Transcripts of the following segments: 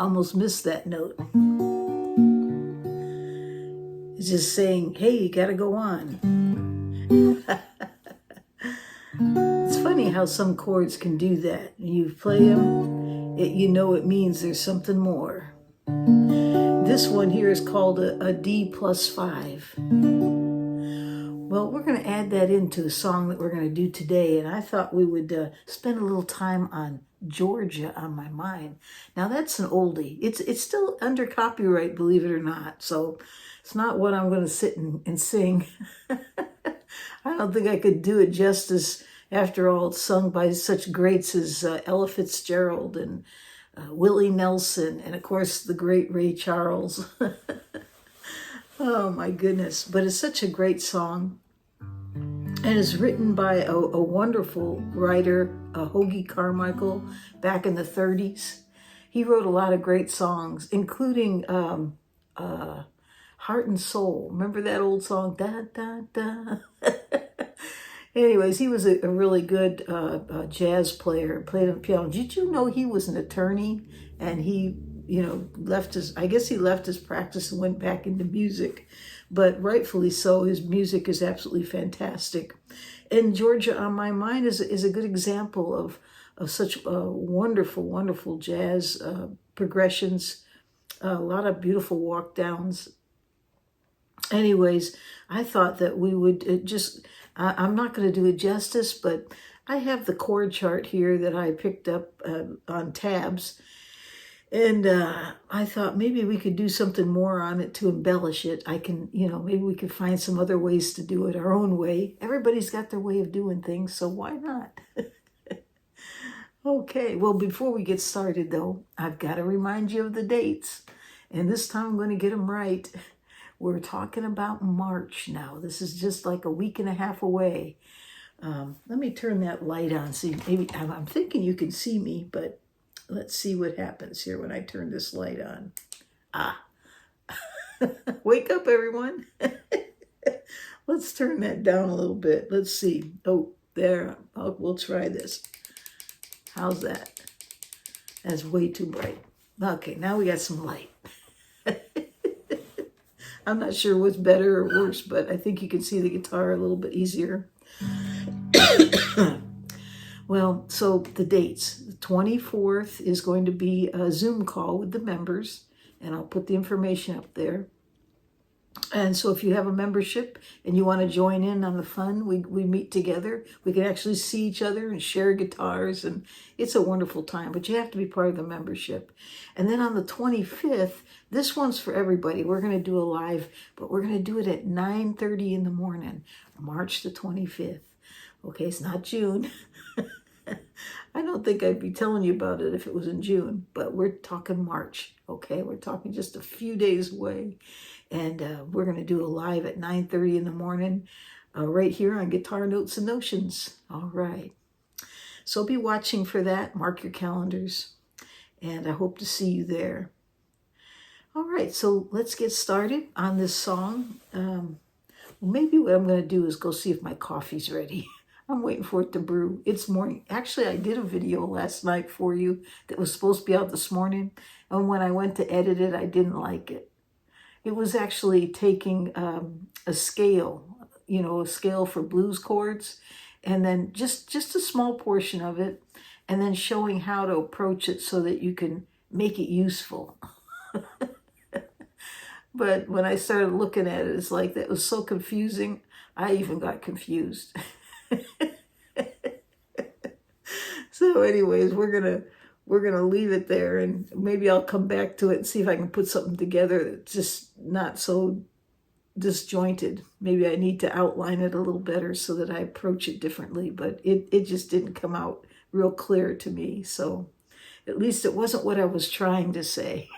Almost missed that note. It's just saying, hey, you gotta go on. It's funny how some chords can do that. You play them, you know it means there's something more. This one here is called a D+5. Well, we're going to add that into the song that we're going to do today, and I thought we would spend a little time on Georgia on My Mind. Now, that's an oldie. It's still under copyright, believe it or not, so it's not what I'm going to sit and sing. I don't think I could do it justice. After all, it's sung by such greats as Ella Fitzgerald and Willie Nelson, and of course, the great Ray Charles. Oh my goodness, but it's such a great song. And it's written by a wonderful writer, Hoagy Carmichael, back in the 30s. He wrote a lot of great songs, including Heart and Soul. Remember that old song? Da, da, da. Anyways, he was a really good jazz player, played on the piano. Did you know he was an attorney? And he, left I guess he left his practice and went back into music. But rightfully so, his music is absolutely fantastic. And Georgia on My Mind is a good example of such wonderful, wonderful jazz progressions, a lot of beautiful walk downs. Anyways, I thought that we would I'm not going to do it justice, but I have the chord chart here that I picked up on tabs. And I thought maybe we could do something more on it to embellish it. I can, maybe we could find some other ways to do it our own way. Everybody's got their way of doing things, so why not? Okay, well, before we get started, though, I've got to remind you of the dates. And this time I'm going to get them right. We're talking about March now. This is just like a week and a half away. Let me turn that light on. See, maybe I'm thinking you can see me, but let's see what happens here when I turn this light on. Wake up, everyone. Let's turn that down a little bit. Let's see. Oh, there. We'll try this. How's that? That's way too bright. Okay, now we got some light. I'm not sure what's better or worse, but I think you can see the guitar a little bit easier. Well, so the dates. The 24th is going to be a Zoom call with the members, and I'll put the information up there. And so if you have a membership and you want to join in on the fun, we meet together. We can actually see each other and share guitars, and it's a wonderful time, but you have to be part of the membership. And then on the 25th, this one's for everybody. We're going to do a live, but we're going to do it at 9:30 in the morning, March the 25th. Okay, it's not June. I don't think I'd be telling you about it if it was in June, but we're talking March, okay? We're talking just a few days away. And we're going to do a live at 9:30 in the morning right here on Guitar Notes and Notions. All right. So be watching for that. Mark your calendars. And I hope to see you there. All right. So let's get started on this song. Maybe what I'm going to do is go see if my coffee's ready. I'm waiting for it to brew. It's morning. Actually, I did a video last night for you that was supposed to be out this morning. And when I went to edit it, I didn't like it. It was actually taking a scale, a scale for blues chords, and then just a small portion of it, and then showing how to approach it so that you can make it useful. But when I started looking at it, it's like that was so confusing. I even got confused. So anyways, we're gonna leave it there, and maybe I'll come back to it and see if I can put something together that's just not so disjointed. Maybe I need to outline it a little better so that I approach it differently, but it just didn't come out real clear to me. So at least it wasn't what I was trying to say.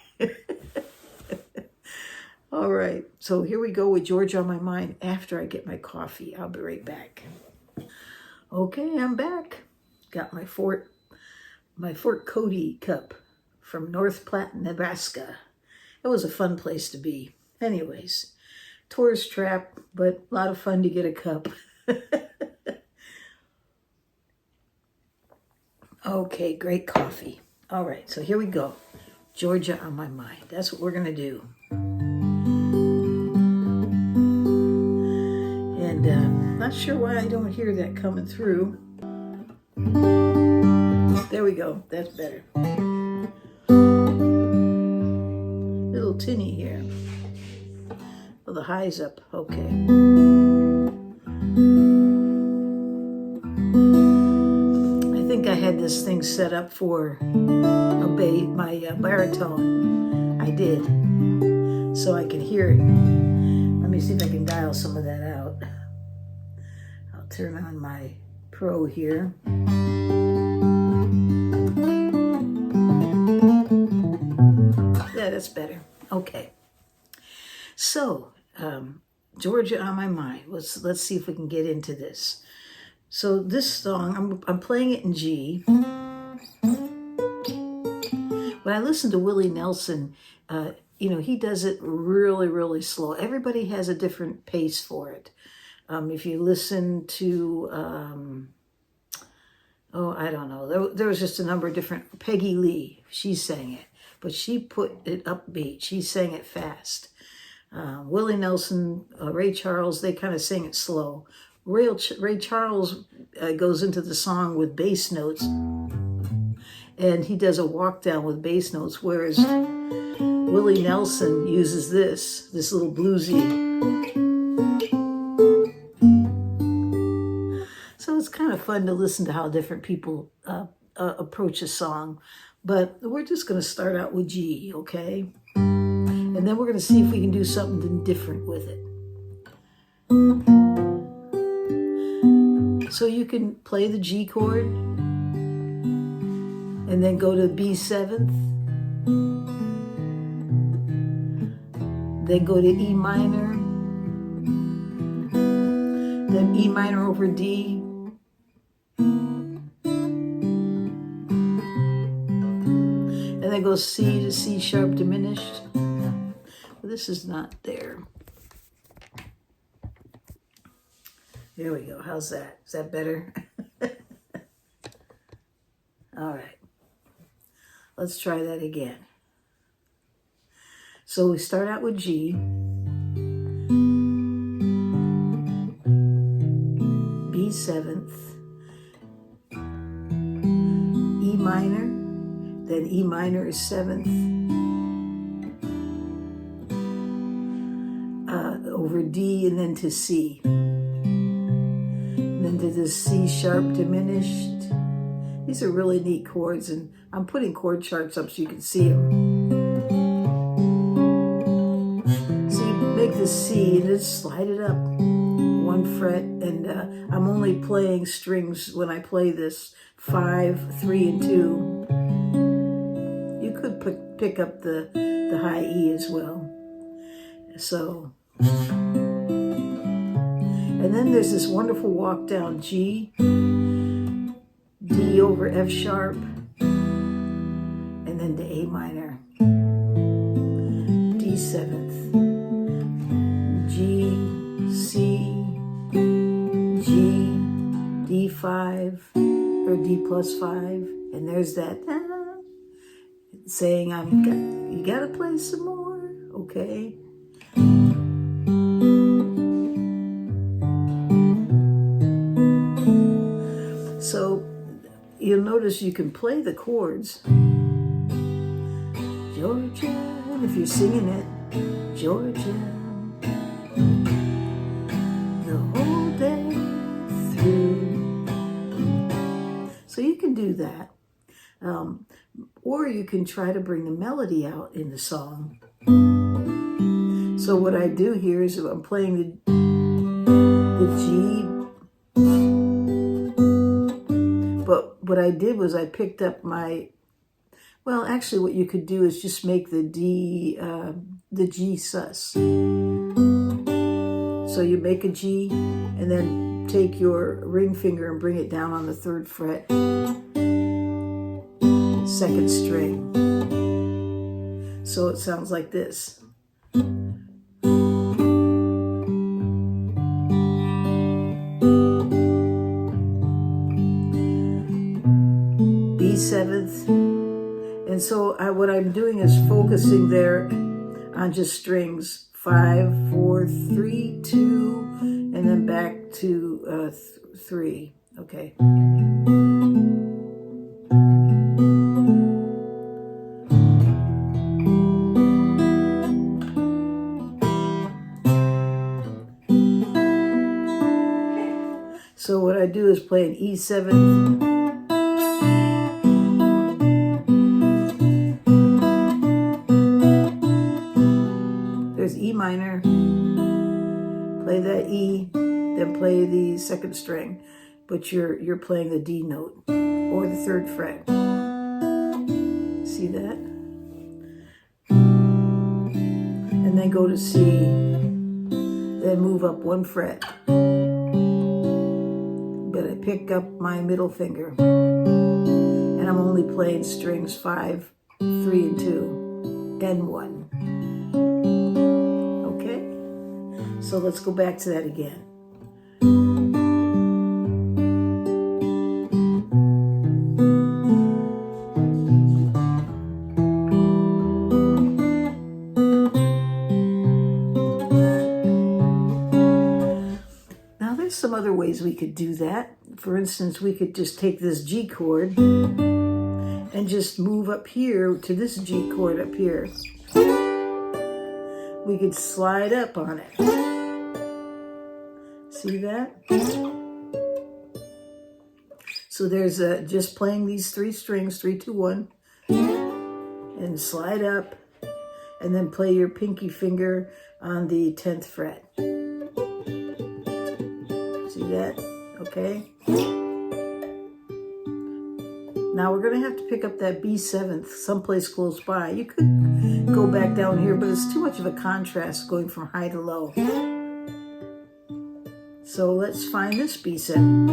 All right, so here we go with Georgia on My Mind after I get my coffee. I'll be right back. Okay, I'm back. Got my Fort Cody cup from North Platte, Nebraska. It was a fun place to be. Anyways, tourist trap, but a lot of fun to get a cup. Okay, great coffee. All right, so here we go. Georgia on my mind. That's what we're going to do. And not sure why I don't hear that coming through. There we go. That's better. Little tinny here. Well, the high's up. Okay. I think I had this thing set up for my baritone. I did. So I can hear it. Let me see if I can dial some of that out. I'll turn on my Pro here. Yeah, that's better. Okay. So, Georgia on my mind. Let's see if we can get into this. So this song, I'm playing it in G. When I listen to Willie Nelson, he does it really, really slow. Everybody has a different pace for it. If you listen to, I don't know. There was just a number of different. Peggy Lee, she sang it, but she put it upbeat. She sang it fast. Willie Nelson, Ray Charles, they kind of sing it slow. Ray Charles goes into the song with bass notes, and he does a walk down with bass notes, whereas Willie Nelson uses this little bluesy. So it's kind of fun to listen to how different people approach a song. But we're just going to start out with G, okay? And then we're going to see if we can do something different with it. So you can play the G chord and then go to B7th, then go to E minor, then E minor over D, and then go C to C sharp diminished. Well, this is not there. There we go. How's that? Is that better? All right. Let's try that again. So we start out with G, B7th, E minor, then E minor is 7th, over D, and then to C. And then to the C sharp diminished. These are really neat chords, and I'm putting chord charts up so you can see them. So you make the C and just slide it up 1 fret, and I'm only playing strings when I play this 5, 3, and 2. You could pick up the high E as well. So, and then there's this wonderful walk down G, D over F sharp, and then to A minor, D7th, G, C, G, D5, or D+5, and there's that saying you gotta play some more, okay? So you'll notice you can play the chords. Georgia, if you're singing it, Georgia, the whole day through. So you can do that. Or you can try to bring the melody out in the song. So what I do here is I'm playing the G, but what I did was I picked up well, actually what you could do is just make the G sus. So you make a G and then take your ring finger and bring it down on the 3rd fret, 2nd string. So it sounds like this. B7th, And so what I'm doing is focusing there on just strings. 5, 4, 3, 2, and then back to 3. Okay. So what I do is play an E7. There's E minor. Play that E, then play the second string, but you're playing the D note or the 3rd fret. See that? And then go to C, then move up 1 fret. But I pick up my middle finger, and I'm only playing strings 5, 3, and 2, and 1. Okay? So let's go back to that again. Some other ways we could do that. For instance, we could just take this G chord and just move up here to this G chord up here. We could slide up on it. See that? So there's just playing these 3 strings, 3, 2, 1, and slide up, and then play your pinky finger on the 10th fret. See that? Okay. Now we're going to have to pick up that B7th someplace close by. You could go back down here, but it's too much of a contrast going from high to low. So let's find this B7.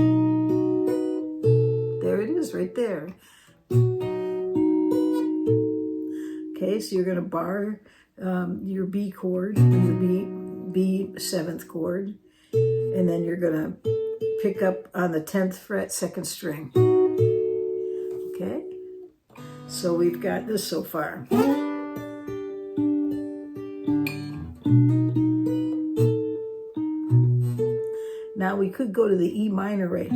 There it is, right there. Okay, so you're going to bar your B chord, the B7th chord. And then you're going to pick up on the 10th fret, 2nd string. Okay? So we've got this so far. Now we could go to the E minor right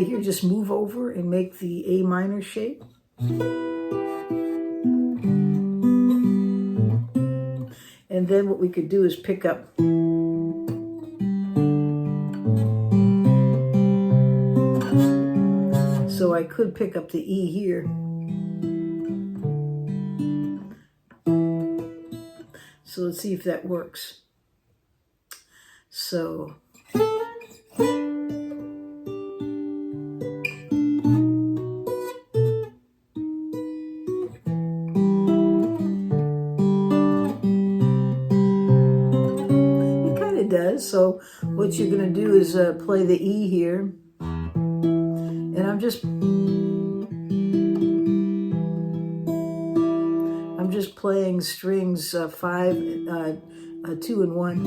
here. Just move over and make the A minor shape. And then what we could do is pick up so I could pick up the E here. So let's see if that works. So does. So what you're going to do is play the E here, and I'm just playing strings 5, 2, and 1,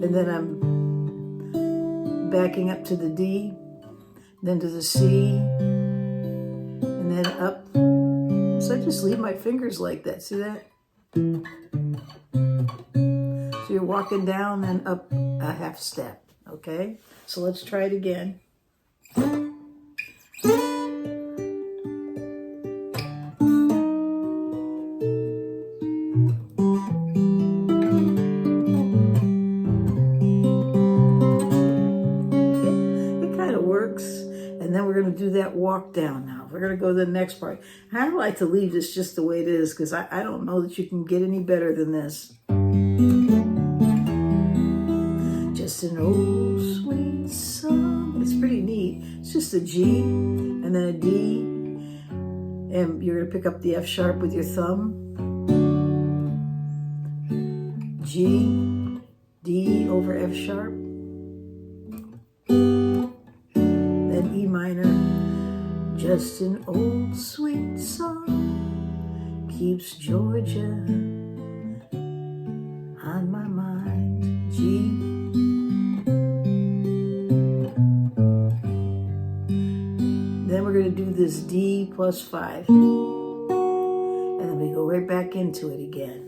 and then I'm backing up to the D, then to the C, and then up. So I just leave my fingers like that. See that? So you're walking down and up a half step, okay? So let's try it again. It kind of works. And then we're going to do that walk down now. We're going to go to the next part. I like to leave this just the way it is because I don't know that you can get any better than this. Just an old sweet song. It's pretty neat. It's just a G and then a D, and you're going to pick up the F sharp with your thumb. G, D over F sharp, then E minor. Just an old sweet song keeps Georgia on my mind. G. Then we're going to do is D plus 5. And then we go right back into it again.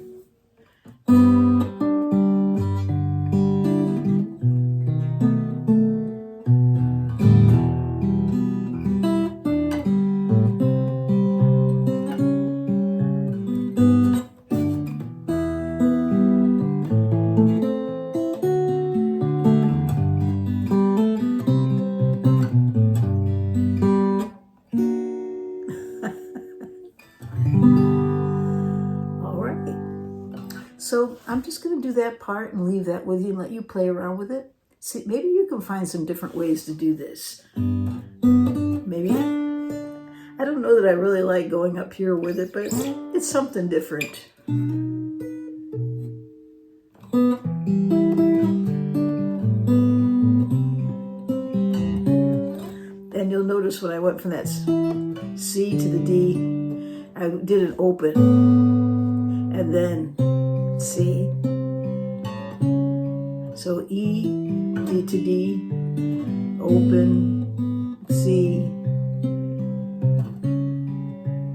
So I'm just going to do that part and leave that with you and let you play around with it. See, maybe you can find some different ways to do this. Maybe, I don't know that I really like going up here with it, but it's something different. And you'll notice when I went from that C to the D, I did an open and then C. So E, D to D, open, C,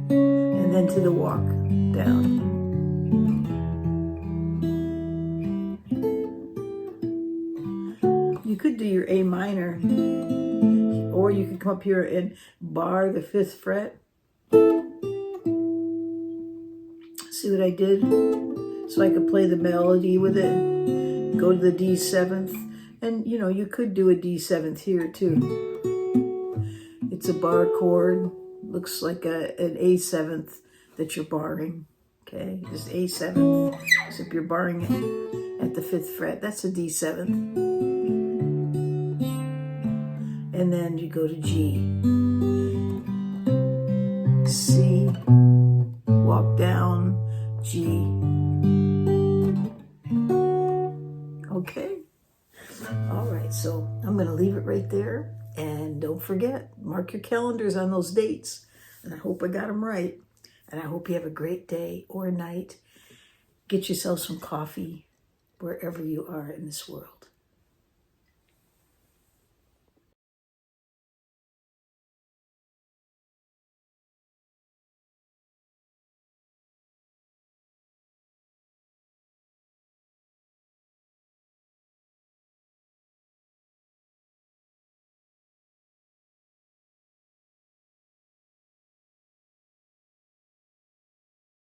and then to the walk down. You could do your A minor, or you could come up here and bar the 5th fret. See what I did? So I could play the melody with it, go to the D7th, and you know, you could do a D7th here too. It's a bar chord, looks like an A7th that you're barring, okay? Just A7th, except you're barring it at the 5th fret. That's a D7th. And then you go to G, C, walk down, G. Okay. All right, so I'm going to leave it right there. And don't forget, mark your calendars on those dates. And I hope I got them right. And I hope you have a great day or night. Get yourself some coffee wherever you are in this world.